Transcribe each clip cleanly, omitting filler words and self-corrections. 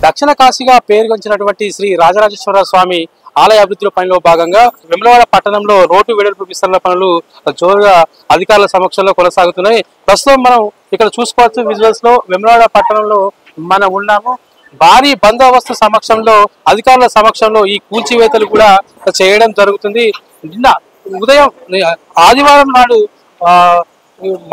దక్షిణ కాశీగా పేరుగొంచినటువంటి శ్రీ రాజరాజేశ్వర స్వామి ఆలయ అభివృద్ధిలో పనిలో భాగంగా వేములవాడ పట్టణంలో రోడ్డు వెడల్పు విస్తరణ పనులు జోరుగా అధికారుల సమక్షంలో కొనసాగుతున్నాయి. ప్రస్తుతం మనం ఇక్కడ చూసుకోవచ్చు విజువల్స్ లో వేములవాడ పట్టణంలో మనం ఉన్నాము. భారీ బందోబస్తు సమక్షంలో అధికారుల సమక్షంలో ఈ కూల్చివేతలు కూడా చేయడం జరుగుతుంది. నిన్న ఉదయం ఆదివారం నాడు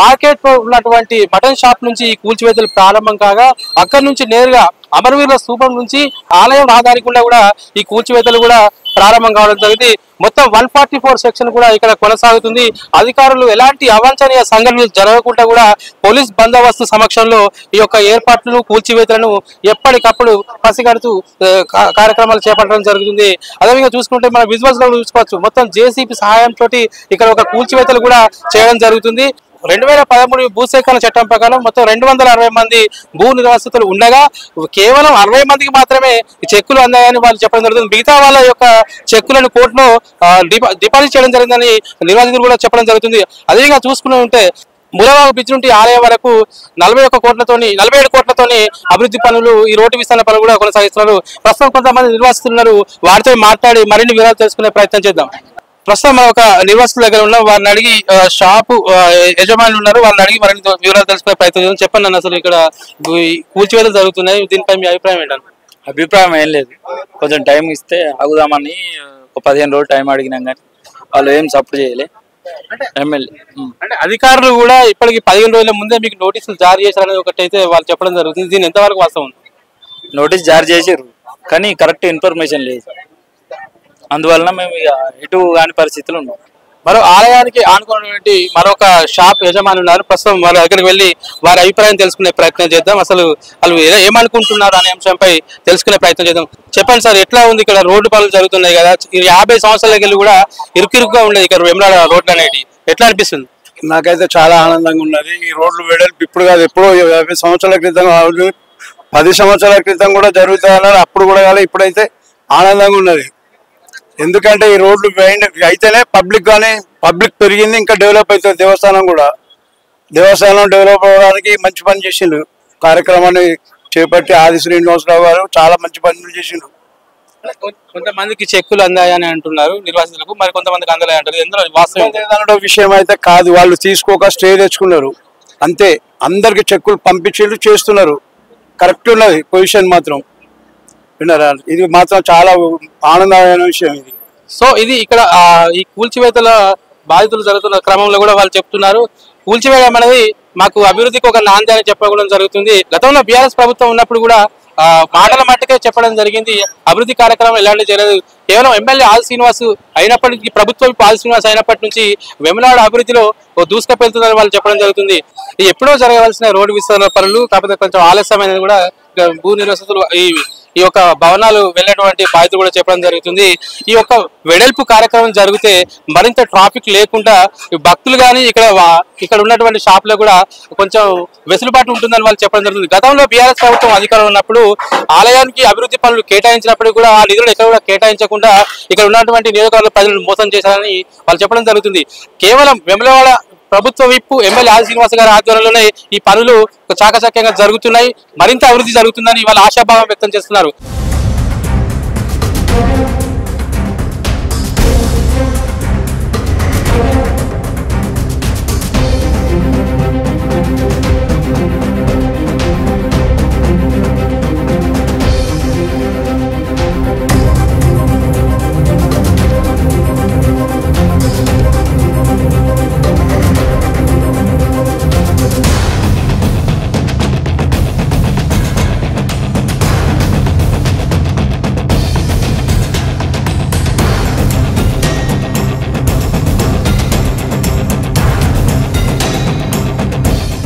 మార్కెట్ లో ఉన్నటువంటి మటన్ షాప్ నుంచి ఈ కూల్చివేతలు ప్రారంభం కాగా అక్కడి నుంచి నేరుగా అమరవీరుల స్తూపం నుంచి ఆలయం రహదారి గుండా కూడా ఈ కూల్చివేతలు కూడా ప్రారంభం కావడం జరిగింది. మొత్తం 144 సెక్షన్ కూడా ఇక్కడ కొనసాగుతుంది. అధికారులు ఎలాంటి అవాంఛనీయ సంఘటనలు జరగకుండా కూడా పోలీస్ బందోబస్తు సమక్షంలో ఈ యొక్క ఏర్పాట్లను కూల్చివేతలను ఎప్పటికప్పుడు పసిగడుతూ కార్యక్రమాలు చేపట్టడం జరుగుతుంది. అదేవిధంగా చూసుకుంటే మన విజువల్స్ లో చూసుకోవచ్చు, మొత్తం జేసీబీ సహాయంతో ఇక్కడ ఒక కూల్చివేతలు కూడా చేయడం జరుగుతుంది. 2013 భూసేకరణ చట్టం ప్రకారం మొత్తం 260 మంది భూ నిర్వాసితులు ఉండగా కేవలం 60 మందికి మాత్రమే చెక్కులు అందాయని వాళ్ళు చెప్పడం జరుగుతుంది. మిగతా వాళ్ళ యొక్క చెక్కులను కోర్టులో డిపాజిట్ చేయడం జరిగిందని నిర్వాసితులు కూడా చెప్పడం జరుగుతుంది. అదేవిధంగా చూసుకుని ఉంటే ములవాగు బ్రిడ్జ్ నుండి ఆలయం వరకు 47 కోట్లతోని అభివృద్ధి పనులు, ఈ రోడ్డు విస్తరణ పనులు కూడా కొనసాగిస్తున్నారు. ప్రస్తుతం కొంతమంది నిర్వాసితులు ఉన్నారు, వారితో మాట్లాడి మరిన్ని వివరాలు తెలుసుకునే ప్రయత్నం చేద్దాం. ప్రస్తుతం ఒక నిర్వాసితుల దగ్గర ఉన్నాం, వారిని అడిగి షాపు యజమానులు ఉన్నారు, వాళ్ళని అడిగి మరిన్ని వివరాలు తెలుసుకునే ప్రయత్నం చేద్దాం. చెప్పండి అన్న, అసలు ఇక్కడ కూల్చివేతలు జరుగుతున్నాయి, దీనిపై మీ అభిప్రాయం ఏంటంటే? అభిప్రాయం ఏం లేదు, కొంచెం టైం ఇస్తే ఆగుదామని ఒక 15 రోజులు టైం అడిగినాం కానీ వాళ్ళు ఏం సపోర్ట్ చేయలే. అంటే అధికారులు కూడా ఇప్పటికి 15 రోజుల ముందే మీకు నోటీసులు జారీ చేశారనేది ఒకటైతే వాళ్ళు చెప్పడం జరుగుతుంది. దీని ఎంతవరకు వాస్తవం? నోటీస్ జారీ చేసారు కానీ కరెక్ట్ ఇన్ఫర్మేషన్ లేదు, అందువలన మేము ఇక ఎటు కాని పరిస్థితులు ఉన్నాం. మరో ఆలయానికి ఆనుకున్నటువంటి మరొక షాప్ యజమాని ఉన్నారు, ప్రస్తుతం వాళ్ళ దగ్గరికి వెళ్ళి వారి అభిప్రాయం తెలుసుకునే ప్రయత్నం చేద్దాం. అసలు వాళ్ళు ఏమనుకుంటున్నారు అనే అంశంపై తెలుసుకునే ప్రయత్నం చేద్దాం. చెప్పండి సార్, ఎట్లా ఉంది ఇక్కడ? రోడ్డు పనులు జరుగుతున్నాయి కదా, 50 సంవత్సరాలకి వెళ్ళి కూడా ఇరుకుగా ఉండేది ఇక్కడ వేములవాడ రోడ్లు అనేవి, ఎట్లా అనిపిస్తుంది? నాకైతే చాలా ఆనందంగా ఉన్నది. ఈ రోడ్లు వెడల్పు ఇప్పుడు కాదు, ఎప్పుడో 50 సంవత్సరాల క్రితం, 10 సంవత్సరాల క్రితం కూడా జరుగుతాయన్నారు, అప్పుడు కూడా కాదు, ఇప్పుడైతే ఆనందంగా ఉన్నది. ఎందుకంటే ఈ రోడ్లు అయితేనే పబ్లిక్ పెరిగింది, ఇంకా డెవలప్ అవుతుంది. దేవస్థానం డెవలప్ అవ్వడానికి మంచి పని చేసిండు, కార్యక్రమాన్ని చేపట్టి ఆది శ్రీనివాసరావు గారు చాలా మంచి పనులు చేసిండు. కొంతమందికి చెక్కులు అందాయని అంటున్నారు నిర్వాసితులకు, మరి కొంతమందికి అందలే అంటారు. ఎందులో వాస్తవం విషయం అయితే కాదు, వాళ్ళు తీసుకోక స్టే తెచ్చుకున్నారు అంతే. అందరికి చెక్కులు పంపించేళ్ళు చేస్తున్నారు, కరెక్ట్ ఉన్నది పొజిషన్ మాత్రం. విన్నారా? ఇది మాత్రం చాలా ఆనందమైన విషయం ఇది. సో ఇది ఇక్కడ ఈ కూల్చివేతల బాధితులు జరుగుతున్న క్రమంలో కూడా వాళ్ళు చెప్తున్నారు, కూల్చివేయడం అనేది మాకు అభివృద్ధికి ఒక నాంది అని చెప్పడం జరుగుతుంది. గతంలో బీఆర్ఎస్ ప్రభుత్వం ఉన్నప్పుడు కూడా మాటల మట్టుకే చెప్పడం జరిగింది, అభివృద్ధి కార్యక్రమం ఎలాంటి జరగదు. కేవలం ఎమ్మెల్యే ఆది శ్రీనివాస్ అయినప్పటికీ, ప్రభుత్వం ఆది శ్రీనివాస్ అయినప్పటి నుంచి వేములవాడ అభివృద్ధిలో దూసుకుపోతుందని వాళ్ళు చెప్పడం జరుగుతుంది. ఎప్పుడో జరగవలసిన రోడ్డు విస్తరణ పనులు కాకపోతే కొంచెం ఆలస్యమైనది కూడా భూ నిర్వాసితులు ఈ యొక్క భవనాలు వెళ్ళేటువంటి బాధ్యత కూడా చెప్పడం జరుగుతుంది. ఈ యొక్క వెడల్పు కార్యక్రమం జరిగితే మరింత ట్రాఫిక్ లేకుండా భక్తులు కానీ ఇక్కడ ఉన్నటువంటి షాపులో కూడా కొంచెం వెసులుబాటు ఉంటుందని వాళ్ళు చెప్పడం జరుగుతుంది. గతంలో బీఆర్ఎస్ ప్రభుత్వం అధికారంలో ఉన్నప్పుడు ఆలయానికి అభివృద్ధి పనులు కేటాయించినప్పుడు కూడా ఆ నిధులు ఎక్కడ కూడా కేటాయించకుండా ఇక్కడ ఉన్నటువంటి నియోజకవర్గ ప్రజలను మోసం చేశారని వాళ్ళు చెప్పడం జరుగుతుంది. కేవలం వేములవాడ ప్రభుత్వ విప్పు ఎమ్మెల్యే ఆది శ్రీనివాస్ గారి ఆధ్వర్యంలోనే ఈ పనులు చాకచక్యంగా జరుగుతున్నాయి, మరింత అభివృద్ధి జరుగుతుందని వాళ్ళు ఆశాభావం వ్యక్తం చేస్తున్నారు.